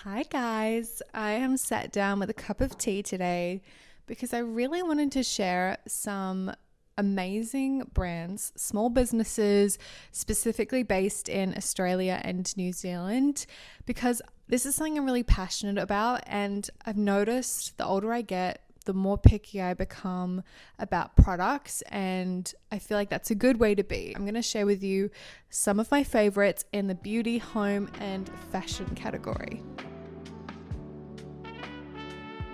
Hi guys, I am sat down with a cup of tea today because I really wanted to share some amazing brands, small businesses specifically based in Australia and New Zealand, because this is something I'm really passionate about, and I've noticed the older I get, the more picky I become about products, and I feel like that's a good way to be. I'm going to share with you some of my favorites in the beauty, home, and fashion category.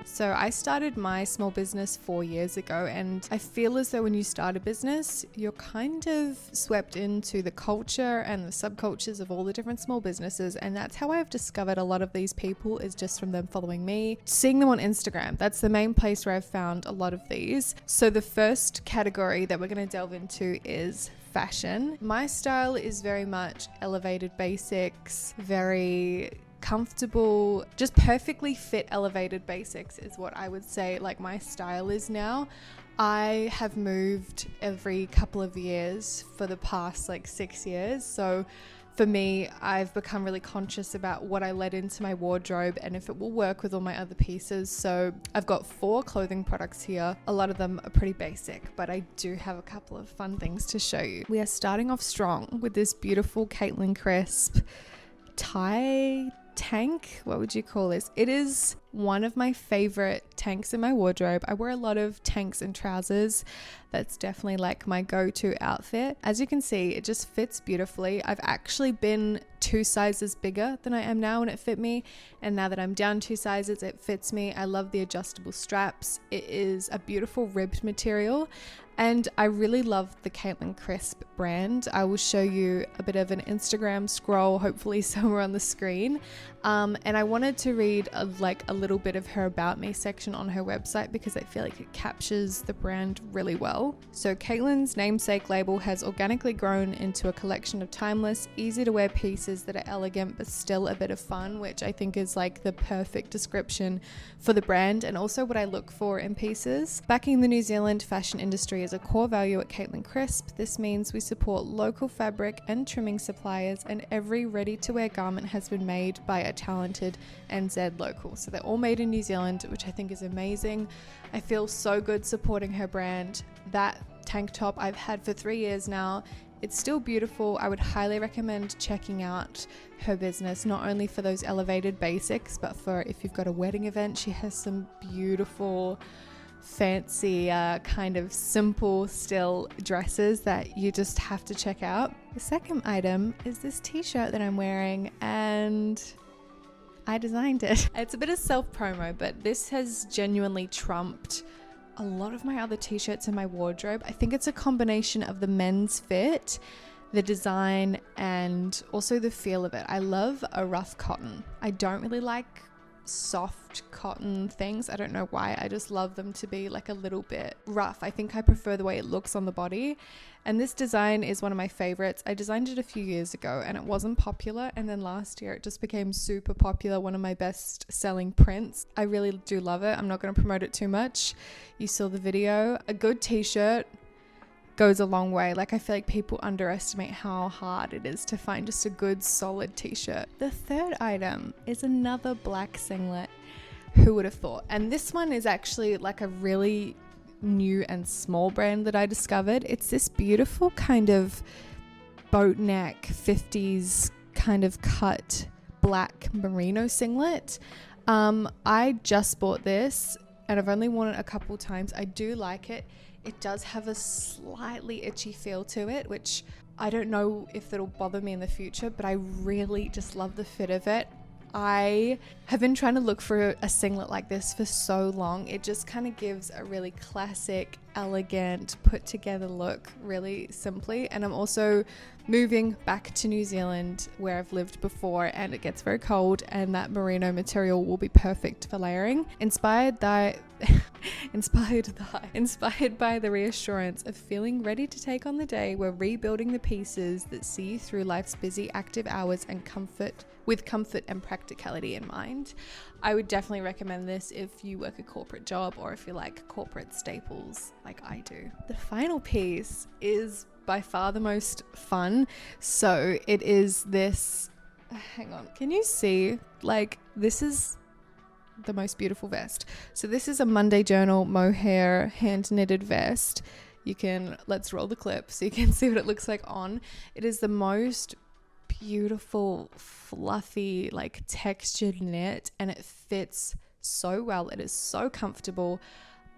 So I started my small business 4 years ago, and I feel as though when you start a business, you're kind of swept into the culture and the subcultures of all the different small businesses, and that's how I've discovered a lot of these people, is just from them following me, seeing them on Instagram. That's the main place where I've found a lot of these. So the first category that we're going to delve into is fashion. My style is very much elevated basics, very comfortable, just perfectly fit elevated basics is what I would say like my style is now. I have moved every couple of years for the past 6 years, so for me, I've become really conscious about what I let into my wardrobe and if it will work with all my other pieces. So I've got 4 clothing products here. A lot of them are pretty basic, but I do have a couple of fun things to show you. We are starting off strong with this beautiful Caitlyn Crisp tie tank. What would you call this? It is one of my favorite tanks in my wardrobe. I wear a lot of tanks and trousers. That's definitely like my go-to outfit. As you can see, it just fits beautifully. I've actually been 2 sizes bigger than I am now and it fit me, and now that I'm down 2 sizes, it fits me. I love the adjustable straps. It is a beautiful ribbed material, and I really love the Caitlyn Crisp brand. I will show you a bit of an Instagram scroll, hopefully somewhere on the screen. And I wanted to read a little bit of her about me section on her website because I feel like it captures the brand really well. So Caitlyn's namesake label has organically grown into a collection of timeless, easy to wear pieces that are elegant but still a bit of fun, which I think is like the perfect description for the brand and also what I look for in pieces. Backing the New Zealand fashion industry is a core value at Caitlyn Crisp. This means we support local fabric and trimming suppliers, and every ready-to-wear garment has been made by a talented NZ local. So they're all made in New Zealand, which I think is amazing. I feel so good supporting her brand. That tank top I've had for 3 years now. It's still beautiful. I would highly recommend checking out her business, not only for those elevated basics, but for if you've got a wedding event. She has some beautiful fancy kind of simple still dresses that you just have to check out. The second item is this t-shirt that I'm wearing, and I designed it. It's a bit of self-promo, but this has genuinely trumped a lot of my other t-shirts in my wardrobe. I think it's a combination of the men's fit, the design, and also the feel of it. I love a rough cotton. I don't really like soft cotton things. I don't know why. I just love them to be like a little bit rough. I think I prefer the way it looks on the body. And this design is one of my favorites. I designed it a few years ago and it wasn't popular, and then last year it just became super popular, one of my best selling prints. I really do love it. I'm not going to promote it too much. You saw the video. A good t-shirt goes a long way. I feel like people underestimate how hard it is to find just a good solid t-shirt. The third item is another black singlet. Who would have thought? And this one is actually like a really new and small brand that I discovered. It's this beautiful kind of boat neck 50s kind of cut black merino singlet. I just bought this and I've only worn it a couple times. I do like it. It does have a slightly itchy feel to it, which I don't know if it'll bother me in the future, but I really just love the fit of it. I have been trying to look for a singlet like this for so long. It just kind of gives a really classic, elegant, put together look really simply. And I'm also moving back to New Zealand where I've lived before, and it gets very cold, and that merino material will be perfect for layering. Inspired by the reassurance of feeling ready to take on the day, we're rebuilding the pieces that see you through life's busy active hours and with comfort and practicality in mind. I would definitely recommend this if you work a corporate job or if you like corporate staples like I do. The final piece is by far the most fun. So it is this hang on. Can you see? Like, this is the most beautiful vest. So this is a Monday Journal mohair hand knitted vest. Let's roll the clip so you can see what it looks like on. It is the most beautiful, fluffy, like textured knit, and it fits so well. It is so comfortable.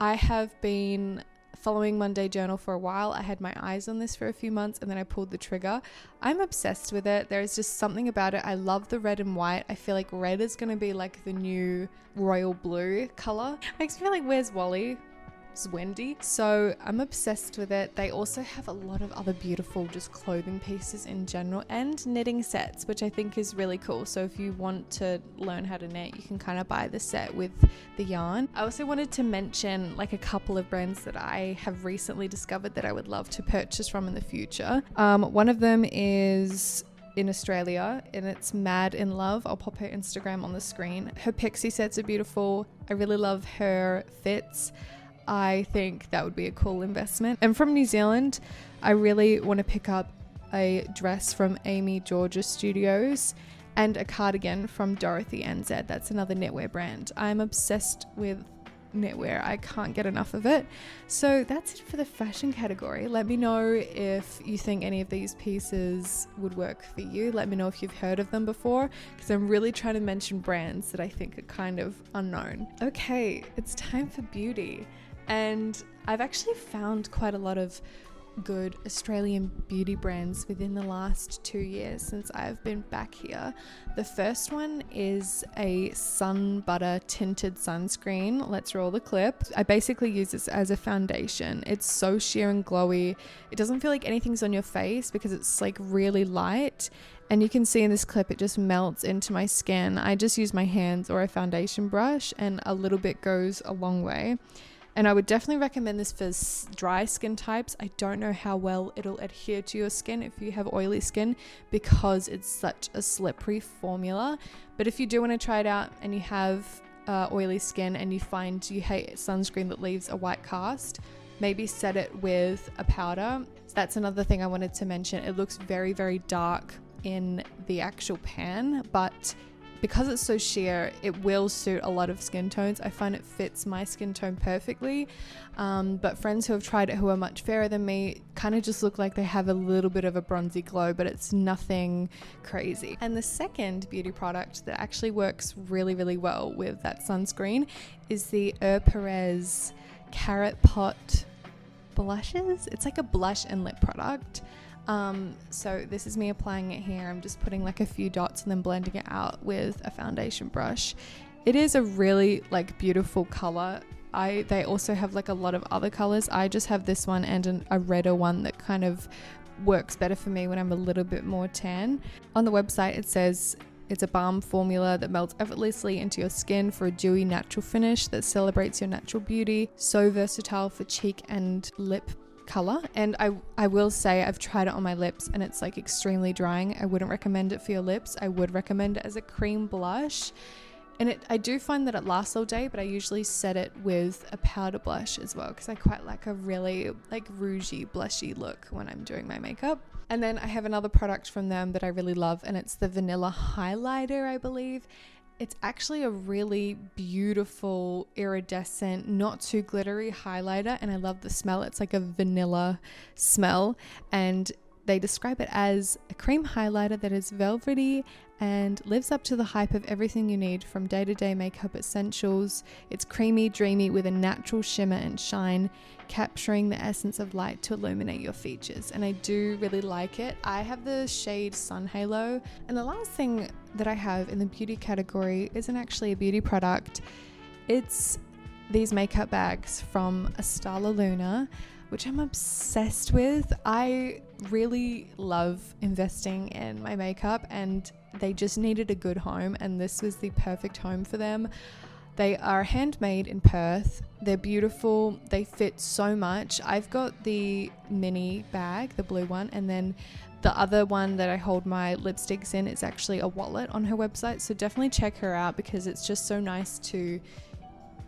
I have been following Monday Journal for a while. I had my eyes on this for a few months and then I pulled the trigger. I'm obsessed with it. There is just something about it. I love the red and white. I feel like red is going to be like the new royal blue color. Makes me feel like, where's Wally? It's Wendy. So I'm obsessed with it. They also have a lot of other beautiful just clothing pieces in general and knitting sets, which I think is really cool. So if you want to learn how to knit, you can kind of buy the set with the yarn. I also wanted to mention like a couple of brands that I have recently discovered that I would love to purchase from in the future. One of them is in Australia and it's Mad in Love. I'll pop her Instagram on the screen. Her pixie sets are beautiful. I really love her fits. I think that would be a cool investment. And from New Zealand, I really want to pick up a dress from Amy Georgia Studios and a cardigan from Dorothy NZ. That's another knitwear brand. I'm obsessed with knitwear. I can't get enough of it. So that's it for the fashion category. Let me know if you think any of these pieces would work for you. Let me know if you've heard of them before, because I'm really trying to mention brands that I think are kind of unknown. Okay, it's time for beauty. And I've actually found quite a lot of good Australian beauty brands within the last 2 years since I've been back here. The first one is a sun butter tinted sunscreen. Let's roll the clip. I basically use this as a foundation. It's so sheer and glowy. It doesn't feel like anything's on your face because it's like really light. And you can see in this clip, it just melts into my skin. I just use my hands or a foundation brush and a little bit goes a long way. And I would definitely recommend this for dry skin types. I don't know how well it'll adhere to your skin if you have oily skin because it's such a slippery formula. But if you do want to try it out and you have oily skin and you find you hate sunscreen that leaves a white cast, maybe set it with a powder. So that's another thing I wanted to mention. It looks very, very dark in the actual pan, but because it's so sheer, it will suit a lot of skin tones. I find it fits my skin tone perfectly. But friends who have tried it who are much fairer than me kind of just look like they have a little bit of a bronzy glow, but it's nothing crazy. And the second beauty product that actually works really, really well with that sunscreen is the Perez Carrot Pot blushes. It's like a blush and lip product. So this is me applying it here. I'm just putting like a few dots and then blending it out with a foundation brush. It is a really like beautiful color. They also have like a lot of other colors. I just have this one and a redder one that kind of works better for me when I'm a little bit more tan. On the website, it says it's a balm formula that melts effortlessly into your skin for a dewy natural finish that celebrates your natural beauty. So versatile for cheek and lip color. And I will say I've tried it on my lips and it's like extremely drying. I wouldn't recommend it for your lips. I would recommend it as a cream blush. And I do find that it lasts all day, but I usually set it with a powder blush as well because I quite like a really like rougey, blushy look when I'm doing my makeup. And then I have another product from them that I really love, and it's the Vanilla Highlighter, I believe. It's actually a really beautiful, iridescent, not too glittery highlighter, and I love the smell. It's like a vanilla smell, and they describe it as a cream highlighter that is velvety and lives up to the hype of everything you need from day-to-day makeup essentials. It's creamy, dreamy with a natural shimmer and shine, capturing the essence of light to illuminate your features. And I do really like it. I have the shade Sun Halo. And the last thing that I have in the beauty category isn't actually a beauty product. It's these makeup bags from Estala Luna, which I'm obsessed with. I really love investing in my makeup, and they just needed a good home, and this was the perfect home for them. They are handmade in Perth. They're beautiful. They fit so much. I've got the mini bag, the blue one, and then the other one that I hold my lipsticks in is actually a wallet on her website. So definitely check her out because it's just so nice to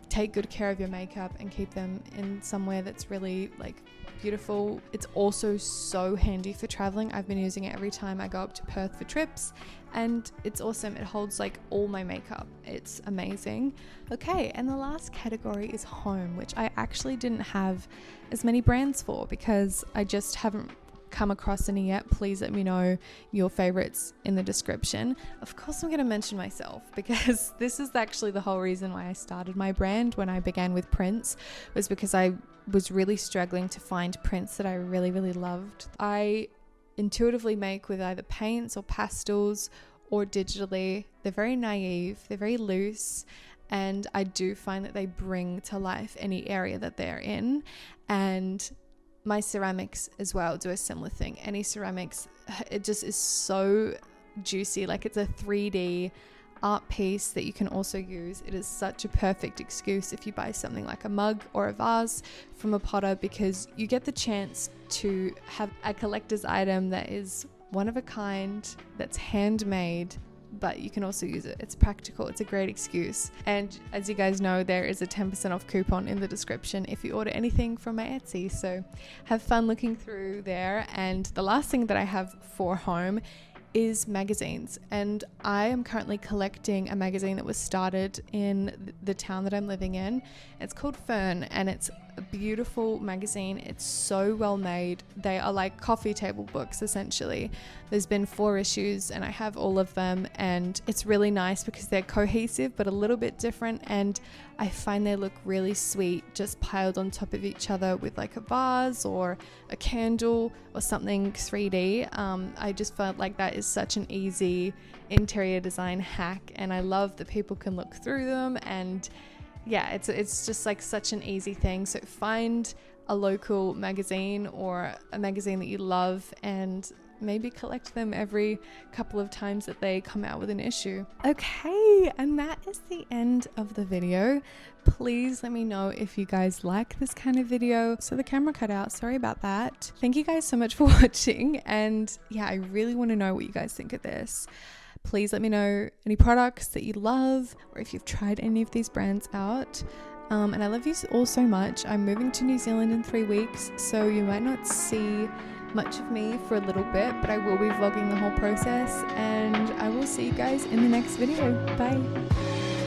take good care of your makeup and keep them in somewhere that's really like beautiful. It's also so handy for traveling. I've been using it every time I go up to Perth for trips, and it's awesome. It holds like all my makeup. It's amazing. Okay, and the last category is home, which I actually didn't have as many brands for because I just haven't come across any yet. Please let me know your favorites in the description. Of course, I'm going to mention myself because this is actually the whole reason why I started my brand when I began with prints, was because I was really struggling to find prints that I really, really loved. I intuitively make with either paints or pastels or digitally. They're very naive, they're very loose, and I do find that they bring to life any area that they're in. And my ceramics as well do a similar thing. Any ceramics, it just is so juicy. Like, it's a 3D art piece that you can also use. It is such a perfect excuse if you buy something like a mug or a vase from a potter, because you get the chance to have a collector's item that is one of a kind, that's handmade, but you can also use it. It's practical. It's a great excuse. And as you guys know, there is a 10% off coupon in the description if you order anything from my Etsy. So have fun looking through there. And the last thing that I have for home is magazines, and I am currently collecting a magazine that was started in the town that I'm living in. It's called Fern, and it's a beautiful magazine. It's so well made. They are like coffee table books essentially. There's been 4 issues and I have all of them, and it's really nice because they're cohesive but a little bit different, and I find they look really sweet just piled on top of each other with like a vase or a candle or something 3D. I just felt like that is such an easy interior design hack, and I love that people can look through them. And yeah, it's just like such an easy thing. So find a local magazine or a magazine that you love and maybe collect them every couple of times that they come out with an issue. Okay, and that is the end of the video. Please let me know if you guys like this kind of video. So the camera cut out, sorry about that. Thank you guys so much for watching, and yeah, I really want to know what you guys think of this. Please let me know any products that you love, or if you've tried any of these brands out. And I love you all so much. I'm moving to New Zealand in 3 weeks, so you might not see much of me for a little bit, but I will be vlogging the whole process, and I will see you guys in the next video. Bye.